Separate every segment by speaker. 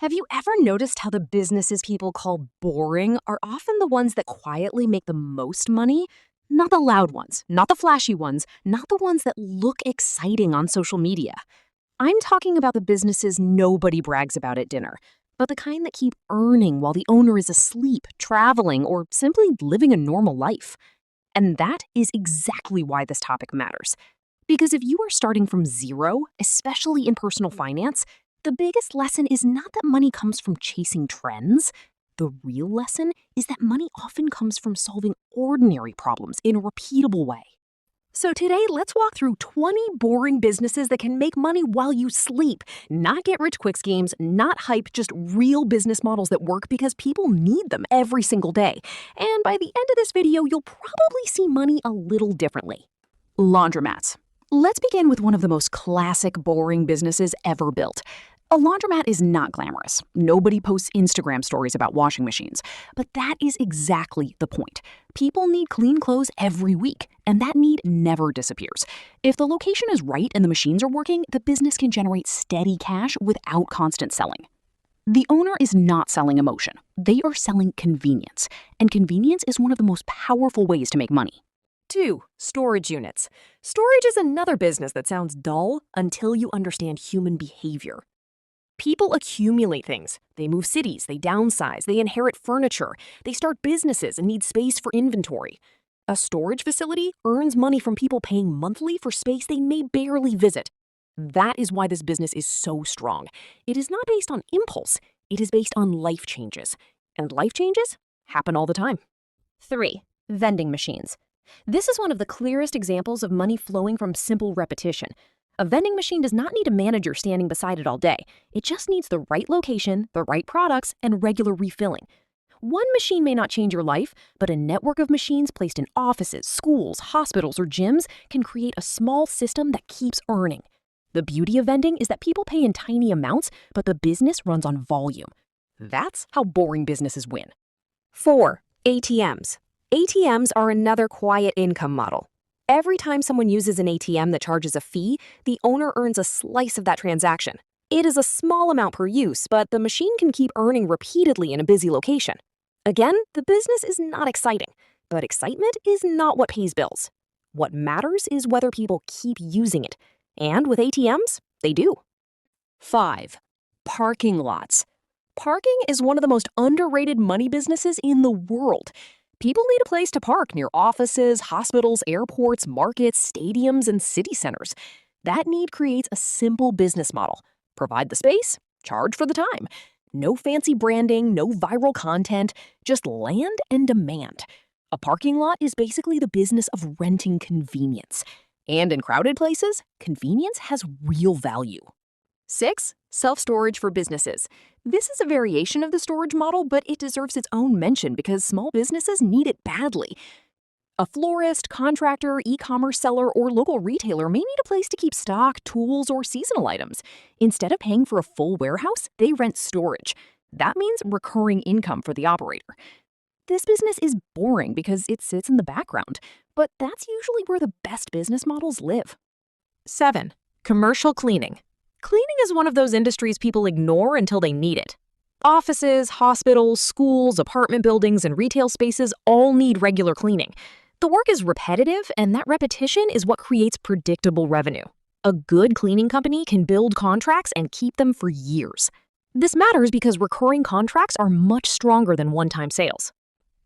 Speaker 1: Have you ever noticed how the businesses people call boring are often the ones that quietly make the most money? Not the loud ones, not the flashy ones, not the ones that look exciting on social media. I'm talking about the businesses nobody brags about at dinner, but the kind that keep earning while the owner is asleep, traveling, or simply living a normal life. And that is exactly why this topic matters. Because if you are starting from zero, especially in personal finance, the biggest lesson is not that money comes from chasing trends. The real lesson is that money often comes from solving ordinary problems in a repeatable way. So today, let's walk through 20 boring businesses that can make money while you sleep. Not get-rich-quick schemes, not hype, just real business models that work because people need them every single day. And by the end of this video, you'll probably see money a little differently. Laundromats. Let's begin with one of the most classic boring businesses ever built. A laundromat is not glamorous. Nobody posts Instagram stories about washing machines. But that is exactly the point. People need clean clothes every week, and that need never disappears. If the location is right and the machines are working, the business can generate steady cash without constant selling. The owner is not selling emotion. They are selling convenience. And convenience is one of the most powerful ways to make money. 2. Storage units. Storage is another business that sounds dull until you understand human behavior. People accumulate things. They move cities, they downsize, they inherit furniture, they start businesses and need space for inventory. A storage facility earns money from people paying monthly for space they may barely visit. That is why this business is so strong. It is not based on impulse, it is based on life changes. And life changes happen all the time. 3. Vending machines. This is one of the clearest examples of money flowing from simple repetition. A vending machine does not need a manager standing beside it all day. It just needs the right location, the right products, and regular refilling. One machine may not change your life, but a network of machines placed in offices, schools, hospitals, or gyms can create a small system that keeps earning. The beauty of vending is that people pay in tiny amounts, but the business runs on volume. That's how boring businesses win. 4. ATMs. ATMs are another quiet income model. Every time someone uses an ATM that charges a fee, the owner earns a slice of that transaction. It is a small amount per use, but the machine can keep earning repeatedly in a busy location. Again, the business is not exciting, but excitement is not what pays bills. What matters is whether people keep using it. And with ATMs, they do. 5. Parking lots. Parking is one of the most underrated money businesses in the world. People need a place to park near offices, hospitals, airports, markets, stadiums, and city centers. That need creates a simple business model. Provide the space, charge for the time. No fancy branding, no viral content, just land and demand. A parking lot is basically the business of renting convenience. And in crowded places, convenience has real value. 6. Self-storage for businesses. This is a variation of the storage model, but it deserves its own mention because small businesses need it badly. A florist, contractor, e-commerce seller, or local retailer may need a place to keep stock, tools, or seasonal items. Instead of paying for a full warehouse, they rent storage. That means recurring income for the operator. This business is boring because it sits in the background, but that's usually where the best business models live. 7. Commercial cleaning. Cleaning is one of those industries people ignore until they need it. Offices, hospitals, schools, apartment buildings, and retail spaces all need regular cleaning. The work is repetitive, and that repetition is what creates predictable revenue. A good cleaning company can build contracts and keep them for years. This matters because recurring contracts are much stronger than one-time sales.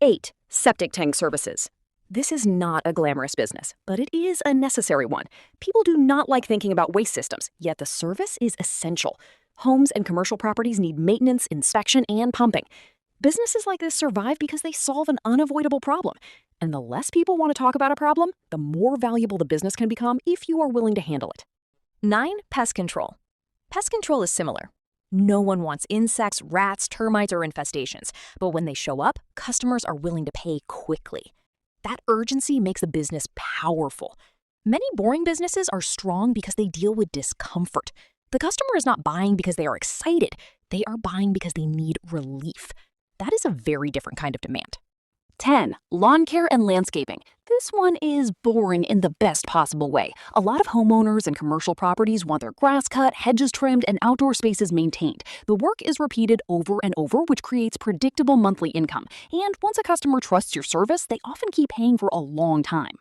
Speaker 1: 8. Septic tank services. This is not a glamorous business, but it is a necessary one. People do not like thinking about waste systems, yet the service is essential. Homes and commercial properties need maintenance, inspection, and pumping. Businesses like this survive because they solve an unavoidable problem. And the less people want to talk about a problem, the more valuable the business can become if you are willing to handle it. 9. Pest control. Pest control is similar. No one wants insects, rats, termites, or infestations, but when they show up, customers are willing to pay quickly. That urgency makes a business powerful. Many boring businesses are strong because they deal with discomfort. The customer is not buying because they are excited. They are buying because they need relief. That is a very different kind of demand. 10. Lawn care and landscaping. This one is boring in the best possible way. A lot of homeowners and commercial properties want their grass cut, hedges trimmed, and outdoor spaces maintained. The work is repeated over and over, which creates predictable monthly income. And once a customer trusts your service, they often keep paying for a long time.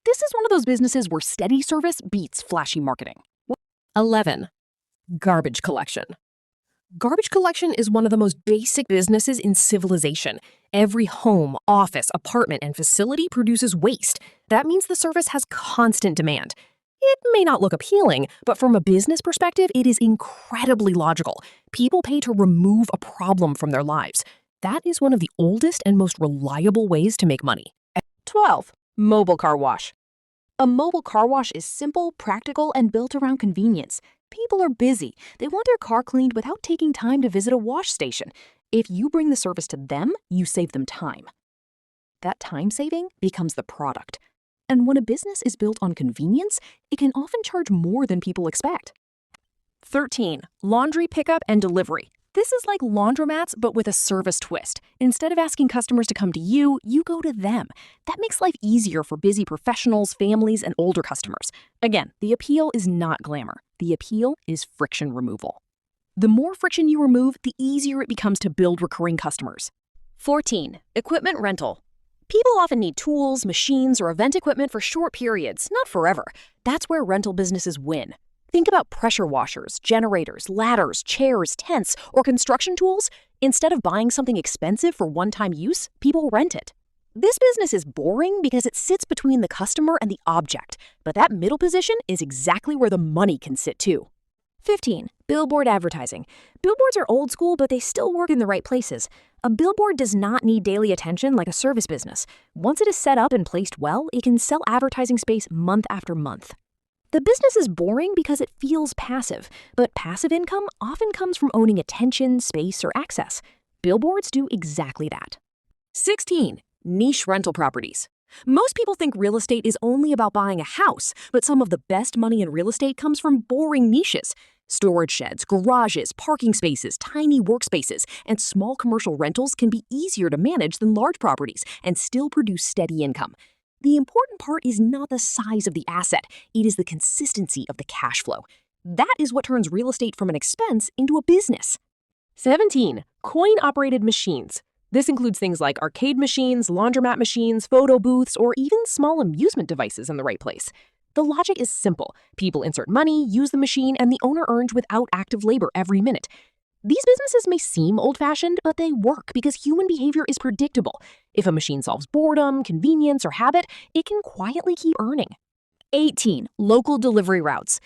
Speaker 1: This is one of those businesses where steady service beats flashy marketing.
Speaker 2: 11. Garbage collection. Garbage collection is one of the most basic businesses in civilization. Every home, office, apartment, and facility produces waste. That means the service has constant demand. It may not look appealing, but from a business perspective, it is incredibly logical. People pay to remove a problem from their lives. That is one of the oldest and most reliable ways to make money.
Speaker 1: 12. Mobile car wash. A mobile car wash is simple, practical, and built around convenience. People are busy. They want their car cleaned without taking time to visit a wash station. If you bring the service to them, you save them time. That time saving becomes the product. And when a business is built on convenience, it can often charge more than people expect. 13. Laundry pickup and delivery. This is like laundromats, but with a service twist. Instead of asking customers to come to you, you go to them. That makes life easier for busy professionals, families, and older customers. Again, the appeal is not glamour. The appeal is friction removal. The more friction you remove, the easier it becomes to build recurring customers. 14. Equipment rental. People often need tools, machines, or event equipment for short periods, not forever. That's where rental businesses win. Think about pressure washers, generators, ladders, chairs, tents, or construction tools. Instead of buying something expensive for one-time use, people rent it. This business is boring because it sits between the customer and the object, but that middle position is exactly where the money can sit too. 15. Billboard advertising. Billboards are old school, but they still work in the right places. A billboard does not need daily attention like a service business. Once it is set up and placed well, it can sell advertising space month after month. The business is boring because it feels passive, but passive income often comes from owning attention, space, or access. Billboards do exactly that. 16. Niche rental properties. Most people think real estate is only about buying a house, but some of the best money in real estate comes from boring niches. Storage sheds, garages, parking spaces, tiny workspaces, and small commercial rentals can be easier to manage than large properties and still produce steady income. The important part is not the size of the asset, it is the consistency of the cash flow. That is what turns real estate from an expense into a business. 17. Coin-operated machines. This includes things like arcade machines, laundromat machines, photo booths, or even small amusement devices in the right place. The logic is simple. People insert money, use the machine, and the owner earns without active labor every minute. These businesses may seem old-fashioned, but they work because human behavior is predictable. If a machine solves boredom, convenience, or habit, it can quietly keep earning. 18. Local delivery routes.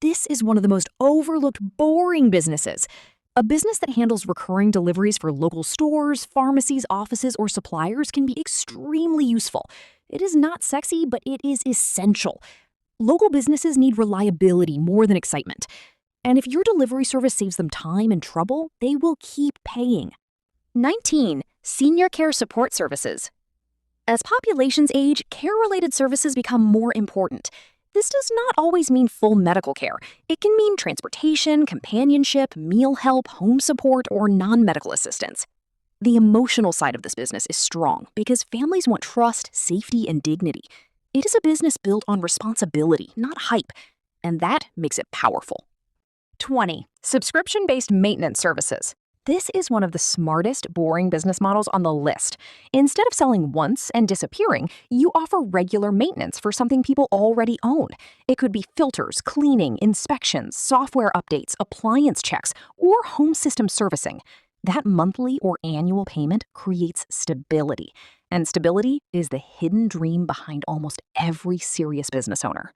Speaker 1: This is one of the most overlooked, boring businesses. A business that handles recurring deliveries for local stores, pharmacies, offices, or suppliers can be extremely useful. It is not sexy, but it is essential. Local businesses need reliability more than excitement. And if your delivery service saves them time and trouble, they will keep paying. 19. Senior care support services. As populations age, care-related services become more important. This does not always mean full medical care. It can mean transportation, companionship, meal help, home support, or non-medical assistance. The emotional side of this business is strong because families want trust, safety, and dignity. It is a business built on responsibility, not hype, and that makes it powerful. 20. Subscription-based maintenance services. This is one of the smartest, boring business models on the list. Instead of selling once and disappearing, you offer regular maintenance for something people already own. It could be filters, cleaning, inspections, software updates, appliance checks, or home system servicing. That monthly or annual payment creates stability. And stability is the hidden dream behind almost every serious business owner.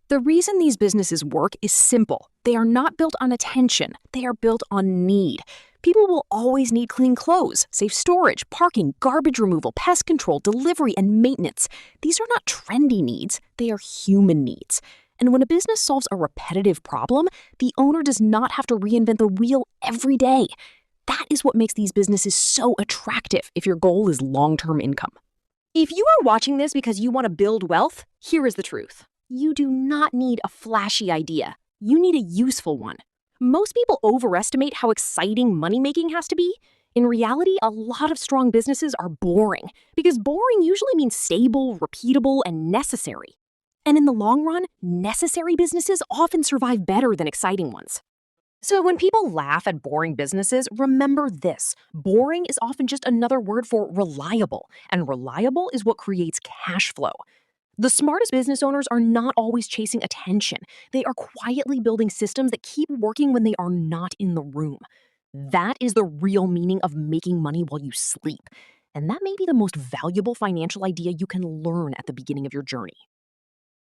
Speaker 1: The reason these businesses work is simple. They are not built on attention. They are built on need. People will always need clean clothes, safe storage, parking, garbage removal, pest control, delivery, and maintenance. These are not trendy needs. They are human needs. And when a business solves a repetitive problem, the owner does not have to reinvent the wheel every day. That is what makes these businesses so attractive if your goal is long-term income. If you are watching this because you want to build wealth, here is the truth. You do not need a flashy idea. You need a useful one. Most people overestimate how exciting money-making has to be. In reality, a lot of strong businesses are boring because boring usually means stable, repeatable, and necessary. And in the long run, necessary businesses often survive better than exciting ones. So when people laugh at boring businesses, remember this. Boring is often just another word for reliable, and reliable is what creates cash flow. The smartest business owners are not always chasing attention. They are quietly building systems that keep working when they are not in the room. That is the real meaning of making money while you sleep. And that may be the most valuable financial idea you can learn at the beginning of your journey.